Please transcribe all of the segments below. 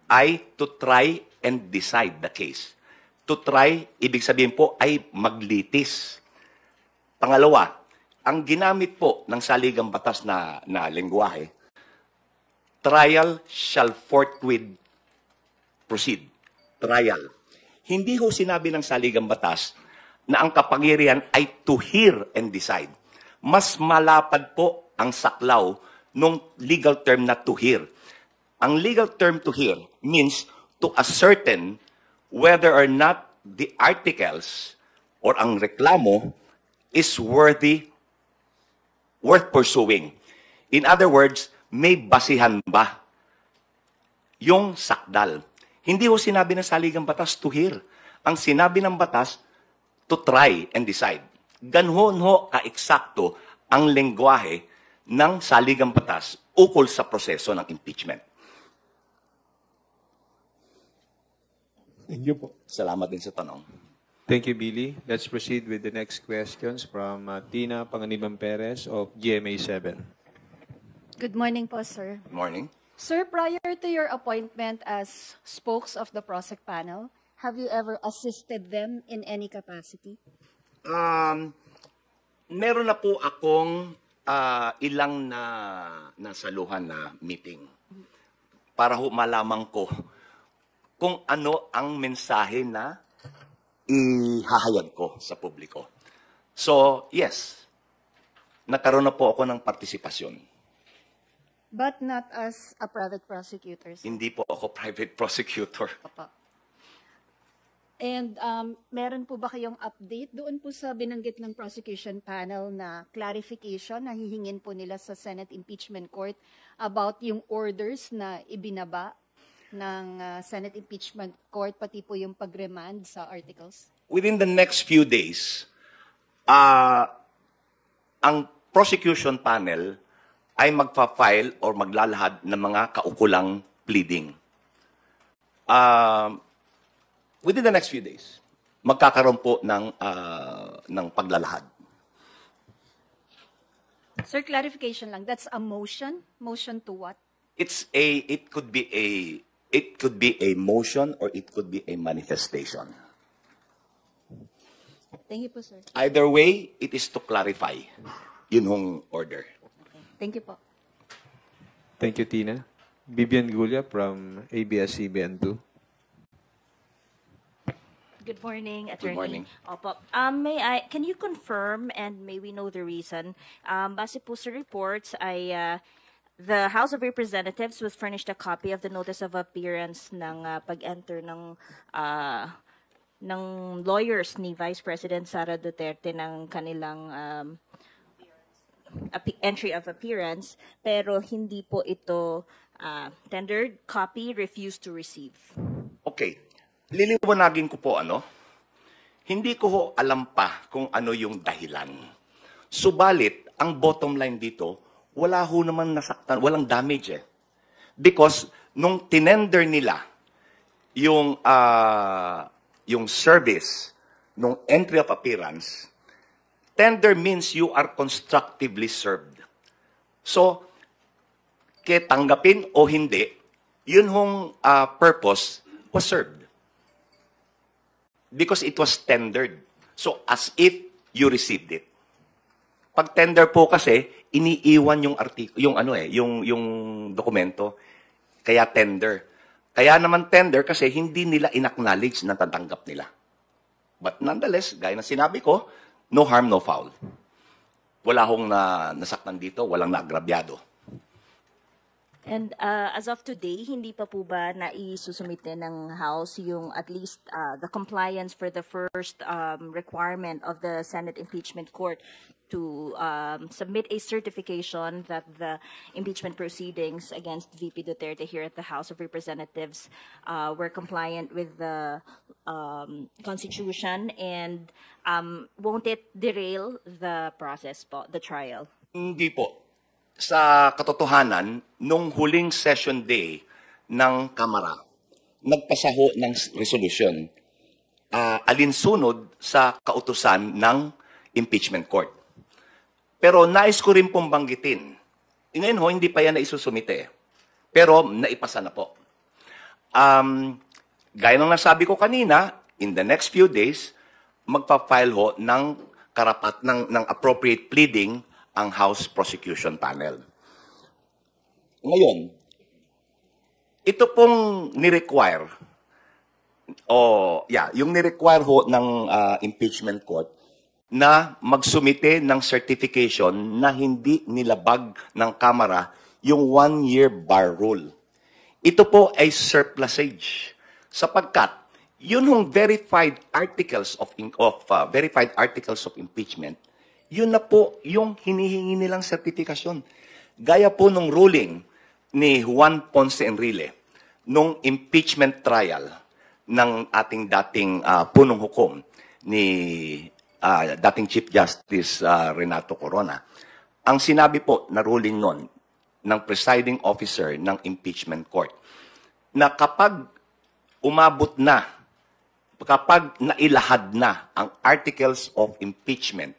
ay to try and decide the case. To try, ibig sabihin po, ay maglitis. Pangalawa, ang ginamit po ng saligang batas na lengguwahe, trial shall forthwith proceed. Trial. Hindi ho sinabi ng saligang batas na ang kapangyarihan ay to hear and decide. Mas malapad po ang saklaw nung legal term na to hear. Ang legal term to hear means to ascertain whether or not the articles or ang reklamo is worth pursuing. In other words, may basihan ba yung sakdal? Hindi ho sinabi ng saligang batas to hear. Ang sinabi ng batas, to try and decide. Ganun ho ka-eksakto ang lengguwahe ng saligang batas ukol sa proseso ng impeachment. Thank you po. Salamat din sa tanong. Thank you, Billy. Let's proceed with the next questions from Tina Panganiban Perez of GMA7. Good morning po, sir. Good morning. Sir, prior to your appointment as spokes of the PROSEC panel, have you ever assisted them in any capacity? Meron na po akong ilang nasaluhan na meeting para ho malaman ko kung ano ang mensahe na ihahayag ko sa publiko. So, yes, nagkaroon na po ako ng partisipasyon. But not as a private prosecutor, sir? Hindi po ako private prosecutor. Papa. And meron po ba kayong update doon po sa binanggit ng prosecution panel na clarification na hihingin po nila sa Senate Impeachment Court about yung orders na ibinaba ng Senate Impeachment Court, pati po yung pag-remand sa articles? Within the next few days, ang prosecution panel ay magpa-file or maglalahad ng mga kaukulang pleading. Within the next few days, magkakaroon po ng paglalahad. Sir, clarification lang. That's a motion? Motion to what? It could be a motion or it could be a manifestation. Thank you po, sir. Either way, it is to clarify yun hong order. Thank you po. Thank you, Tina. Bibian Gulia from ABS-CBN2. Good morning, Attorney. Good morning. Opo. Can you confirm, and may we know the reason, base po sa reports ay the House of Representatives was furnished a copy of the notice of appearance ng pag-enter ng lawyers ni Vice President Sara Duterte ng kanilang entry of appearance, pero hindi po ito tendered, copy, refused to receive. Okay. Liliwanagin ko po hindi ko ho alam pa kung ano yung dahilan. Subalit, ang bottom line dito, wala ho naman nasaktan, walang damage Because nung tinender nila yung service nung entry of appearance, tender means you are constructively served. So, tanggapin o hindi, yun hong purpose was served. Because it was tendered. So, as if you received it. Pag tender po kasi, iniiwan yung dokumento, kaya tender. Kaya naman tender kasi hindi nila inacknowledge na tatanggap nila. But nonetheless, gaya na sinabi ko, no harm, no foul. Wala hong nasaktan dito, walang naagrabyado. And as of today, hindi pa po ba naisusumite ng House yung at least the compliance for the first requirement of the Senate Impeachment Court to submit a certification that the impeachment proceedings against VP Duterte here at the House of Representatives were compliant with the Constitution, and won't it derail the process po, the trial? Hindi po. Sa katotohanan, nung huling session day ng Kamara, nagpasaho ng resolution alinsunod sa kautusan ng impeachment court. Pero nais ko rin pong banggitin, ngayon hindi pa yan naisusumite, pero naipasa na po. Gaya ng nasabi ko kanina, in the next few days, magpa-file ho ng ng appropriate pleading ang House Prosecution Panel. Ngayon, ito pong ni-require, yung ni-require ho ng impeachment court na magsumite ng certification na hindi nilabag ng Kamara yung 1-year bar rule. Ito po ay surplusage sapagkat yun yung verified articles of impeachment, yun na po yung hinihingi nilang sertifikasyon. Gaya po nung ruling ni Juan Ponce Enrile nung impeachment trial ng ating dating punong hukom ni dating Chief Justice Renato Corona. Ang sinabi po na ruling nun ng presiding officer ng impeachment court na kapag umabot na, kapag nailahad na ang articles of impeachment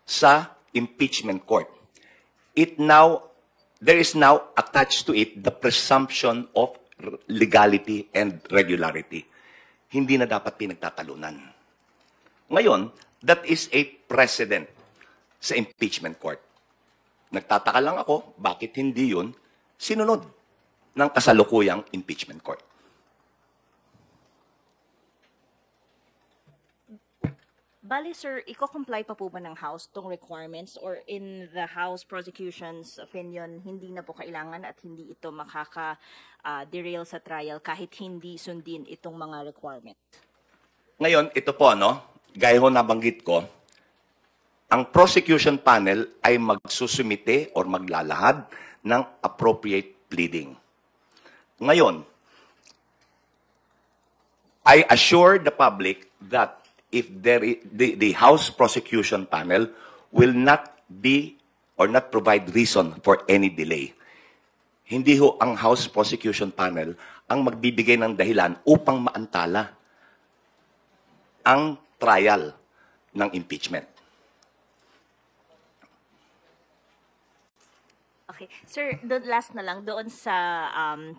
sa impeachment court, there is now attached to it the presumption of legality and regularity. Hindi na dapat pinagtatalunan. Ngayon, that is a precedent sa impeachment court. Nagtataka lang ako, bakit hindi yun sinunod ng kasalukuyang impeachment court? Bali, sir, i-comply pa po ba ng House tong requirements or in the House prosecution's opinion, hindi na po kailangan at hindi ito makaka-derail sa trial kahit hindi sundin itong mga requirements? Ngayon, ito po, gaya ho nabanggit ko, ang prosecution panel ay magsusumite or maglalahad ng appropriate pleading. Ngayon, I assure the public that if the House prosecution panel will not be or not provide reason for any delay. Hindi ho ang House prosecution panel ang magbibigay ng dahilan upang maantala ang trial ng impeachment. Okay. Sir, last na lang, doon sa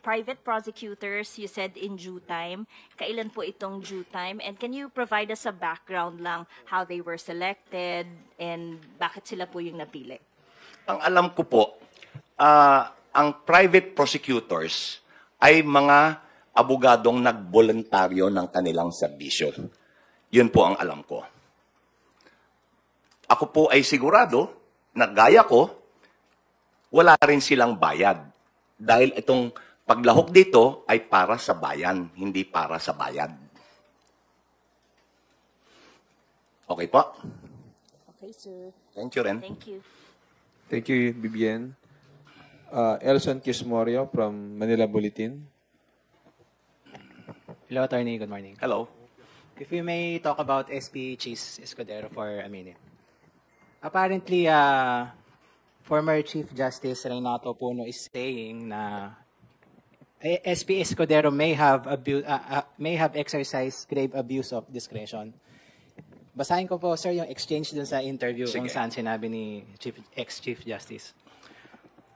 private prosecutors, you said in due time. Kailan po itong due time? And can you provide us a background lang how they were selected and bakit sila po yung napili? Ang alam ko po, ang private prosecutors ay mga abogadong nagboluntaryo ng kanilang serbisyo. Yun po ang alam ko. Ako po ay sigurado na gaya ko, wala rin silang bayad. Dahil itong paglahok dito ay para sa bayan, hindi para sa bayad. Okay po? Okay, sir. Thank you, Ren. Thank you. Thank you, Bibian. Elson Quismorio from Manila Bulletin. Hello, Attorney. Good morning. Hello. If we may talk about SP Chis Escudero for a minute. Apparently, former Chief Justice Renato Puno is saying na SP Escudero may have exercised grave abuse of discretion. Basahin ko po, sir, yung exchange dun sa interview kung saan sinabi ni ex-Chief Justice.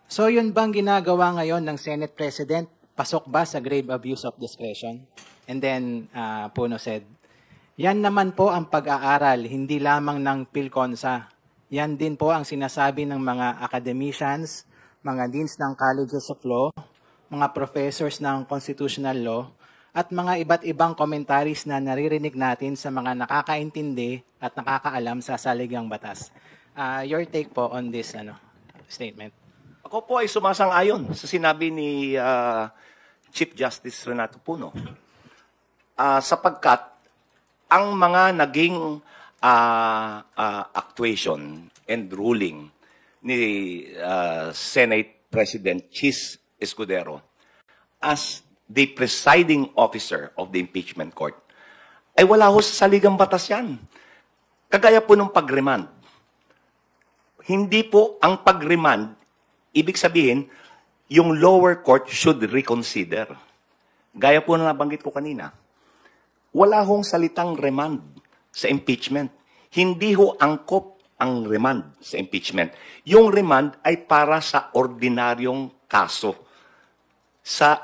So, yun bang ginagawa ngayon ng Senate President? Pasok ba sa grave abuse of discretion? And then, Puno said, yan naman po ang pag-aaral, hindi lamang ng PhilConsa. Yan din po ang sinasabi ng mga academicians, mga deans ng colleges of law, mga professors ng constitutional law, at mga iba't ibang commentaries na naririnig natin sa mga nakakaintindi at nakakaalam sa saligang batas. Your take po on this statement? Ako po ay sumasang-ayon sa sinabi ni Chief Justice Renato Puno. Sapagkat ang mga naging actuation and ruling ni Senate President Chis Escudero as the presiding officer of the impeachment court ay wala ho sa saligang batas yan. Kagaya po ng pag-remand. Hindi po ang pag-remand, ibig sabihin, yung lower court should reconsider. Gaya po na nabanggit ko kanina. Wala hong salitang remand sa impeachment. Hindi ho angkop ang remand sa impeachment. Yung remand ay para sa ordinaryong kaso. Sa